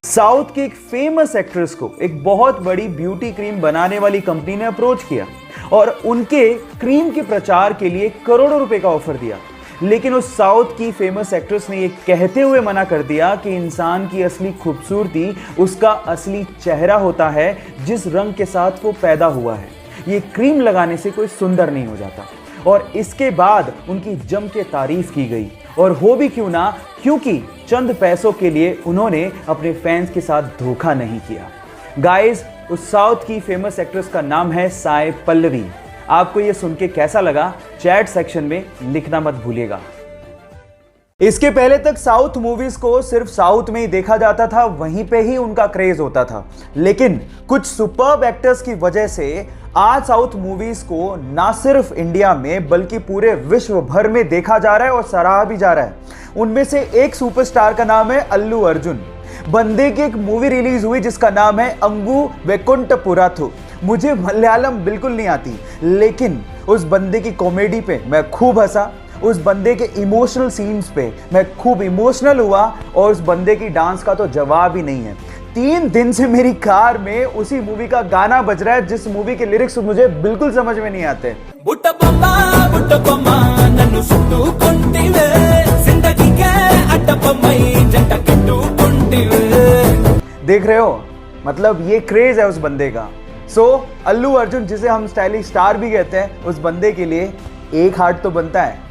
South की एक famous actress को एक बहुत बड़ी ब्यूटी क्रीम बनाने वाली कंपनी ने अप्रोच किया और उनके क्रीम के प्रचार के लिए करोड़ों रुपए का ऑफर दिया। लेकिन उस साउथ की फेमस एक्ट्रेस ने यह कहते हुए मना कर दिया कि इंसान की असली खूबसूरती उसका असली चेहरा होता है, जिस रंग के साथ वो पैदा हुआ है। ये क्रीम लगाने से कोई सुंदर नहीं हो जाता। और इसके बाद उनकी जम के तारीफ की गई, और हो भी क्यों ना, क्योंकि चंद पैसों के लिए उन्होंने अपने फैंस के साथ धोखा नहीं किया। गाइस, उस साउथ की फेमस एक्ट्रेस का नाम है साई पल्लवी। आपको यह सुन के कैसा लगा, चैट सेक्शन में लिखना मत भूलिएगा। इसके पहले तक साउथ मूवीज को सिर्फ साउथ में ही देखा जाता था, वहीं पे ही उनका क्रेज होता था। लेकिन कुछ सुपर्ब एक्टर्स की वजह से आज साउथ मूवीज को ना सिर्फ इंडिया में बल्कि पूरे विश्व भर में देखा जा रहा है और सराहा भी जा रहा है। उनमें से एक सुपरस्टार का नाम है अल्लू अर्जुन। बंदे की एक मूवी रिलीज हुई जिसका नाम है अंगू वेकुंठपुराथु। मुझे मलयालम बिल्कुल नहीं आती, लेकिन उस बंदे की कॉमेडी पे मैं खूब हंसा, उस बंदे के इमोशनल सीन्स पे मैं खूब इमोशनल हुआ, और उस बंदे की डांस का तो जवाब ही नहीं है। 3 दिन से मेरी कार में उसी मूवी का गाना बज रहा है, जिस मूवी के लिरिक्स मुझे बिल्कुल समझ में नहीं आते। देख रहे हो, मतलब ये क्रेज है उस बंदे का। सो अल्लू अर्जुन, जिसे हम स्टाइलिश स्टार भी कहते हैं, उस बंदे के लिए एक हार्ट तो बनता है।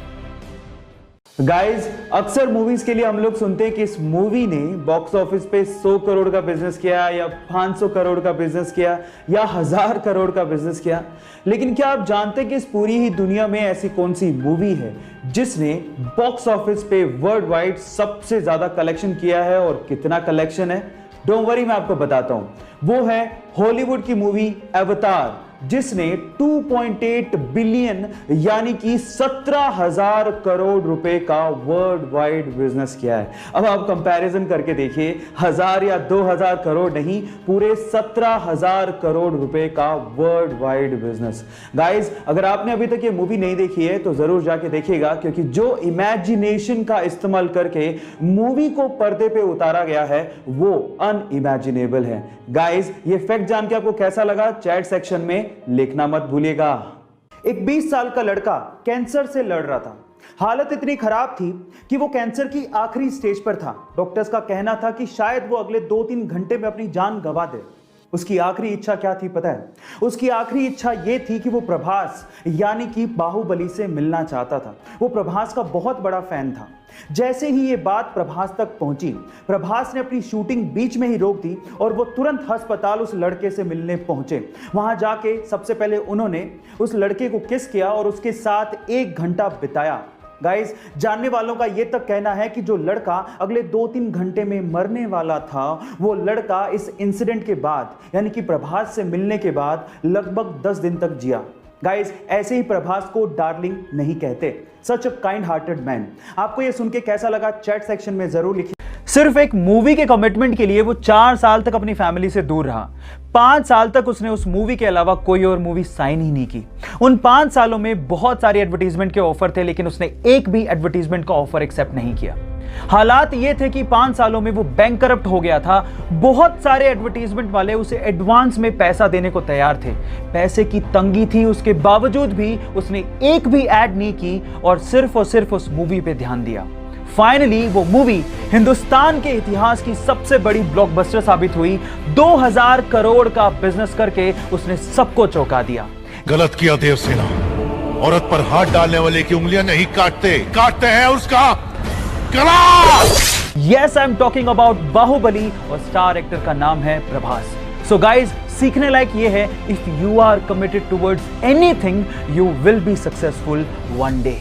गाइज, अक्सर मूवीज के लिए हम लोग सुनते हैं कि इस मूवी ने बॉक्स ऑफिस पे 100 करोड़ का बिजनेस किया, या 500 करोड़ का बिजनेस किया, या 1000 करोड़ का बिजनेस किया। लेकिन क्या आप जानते हैं कि इस पूरी ही दुनिया में ऐसी कौन सी मूवी है जिसने बॉक्स ऑफिस पे वर्ल्ड वाइड सबसे ज्यादा कलेक्शन किया है, और कितना कलेक्शन है? डोंट वरी, मैं आपको बताता हूं। वो है हॉलीवुड की मूवी अवतार, जिसने 2.8 बिलियन यानी कि 17,000 करोड़ रुपए का वर्ल्ड वाइड बिजनेस किया है। अब आप कंपैरिजन करके देखिए, 1000 या 2000 करोड़ नहीं, पूरे 17,000 करोड़ रुपए का वर्ल्ड वाइड बिजनेस। गाइस, अगर आपने अभी तक ये मूवी नहीं देखी है तो जरूर जाके देखिएगा, क्योंकि जो इमेजिनेशन का इस्तेमाल करके मूवी को पर्दे पे उतारा गया है वो अनइमेजिनेबल है। गाइस, ये फैक्ट जान के आपको कैसा लगा, चैट सेक्शन में लिखना मत भूलिएगा। एक 20 साल का लड़का कैंसर से लड़ रहा था। हालत इतनी खराब थी कि वो कैंसर की आखिरी स्टेज पर था। डॉक्टर्स का कहना था कि शायद वो अगले 2-3 घंटे में अपनी जान गंवा दे। उसकी आखिरी इच्छा क्या थी पता है? उसकी आखिरी इच्छा यह थी कि वो प्रभास यानी कि बाहुबली से मिलना चाहता था। वो प्रभास का बहुत बड़ा फैन था। जैसे ही ये बात प्रभास तक पहुंची, प्रभास ने अपनी शूटिंग बीच में ही रोक दी और वो तुरंत अस्पताल उस लड़के से मिलने पहुंचे। वहां जाके सबसे पहले उन्होंने उस लड़के को किस किया और उसके साथ 1 घंटा बिताया। गाइस, जानने वालों का यह तक कहना है कि जो लड़का अगले 2-3 घंटे में मरने वाला था, वो लड़का इस इंसिडेंट के बाद यानी कि प्रभास से मिलने के बाद लगभग 10 दिन तक जिया। गाइस, ऐसे ही प्रभास को डार्लिंग नहीं कहते। सच अ काइंड हार्टेड मैन। आपको यह सुन के कैसा लगा, चैट सेक्शन में जरूर लिखिए। सिर्फ एक मूवी के कमिटमेंट के लिए वो 4 साल तक अपनी फैमिली से दूर रहा। 5 साल तक उसने उस मूवी के अलावा कोई और मूवी साइन ही नहीं की। उन 5 सालों में बहुत सारे एडवर्टीजमेंट के ऑफर थे, लेकिन उसने एक भी एडवर्टीजमेंट का ऑफर एक्सेप्ट नहीं किया। हालात ये थे कि 5 सालों में वो बैंकरप्ट हो गया था। बहुत सारे एडवर्टीजमेंट वाले उसे एडवांस में पैसा देने को तैयार थे। पैसे की तंगी थी, उसके बावजूद भी उसने एक भी एड नहीं की और सिर्फ उस मूवी पे ध्यान दिया। फाइनली वो मूवी हिंदुस्तान के इतिहास की सबसे बड़ी ब्लॉकबस्टर साबित हुई। 2000 करोड़ का बिजनेस करके उसने सबको चौंका दिया। गलत किया देवसेना, औरत पर हाथ डालने वाले की उंगलियां नहीं काटते हैं उसका गला। Yes, I am talking about Baahubali और स्टार एक्टर का नाम है प्रभास। सो गाइज, सीखने लायक ये है, if you are committed towards anything you will be successful one day.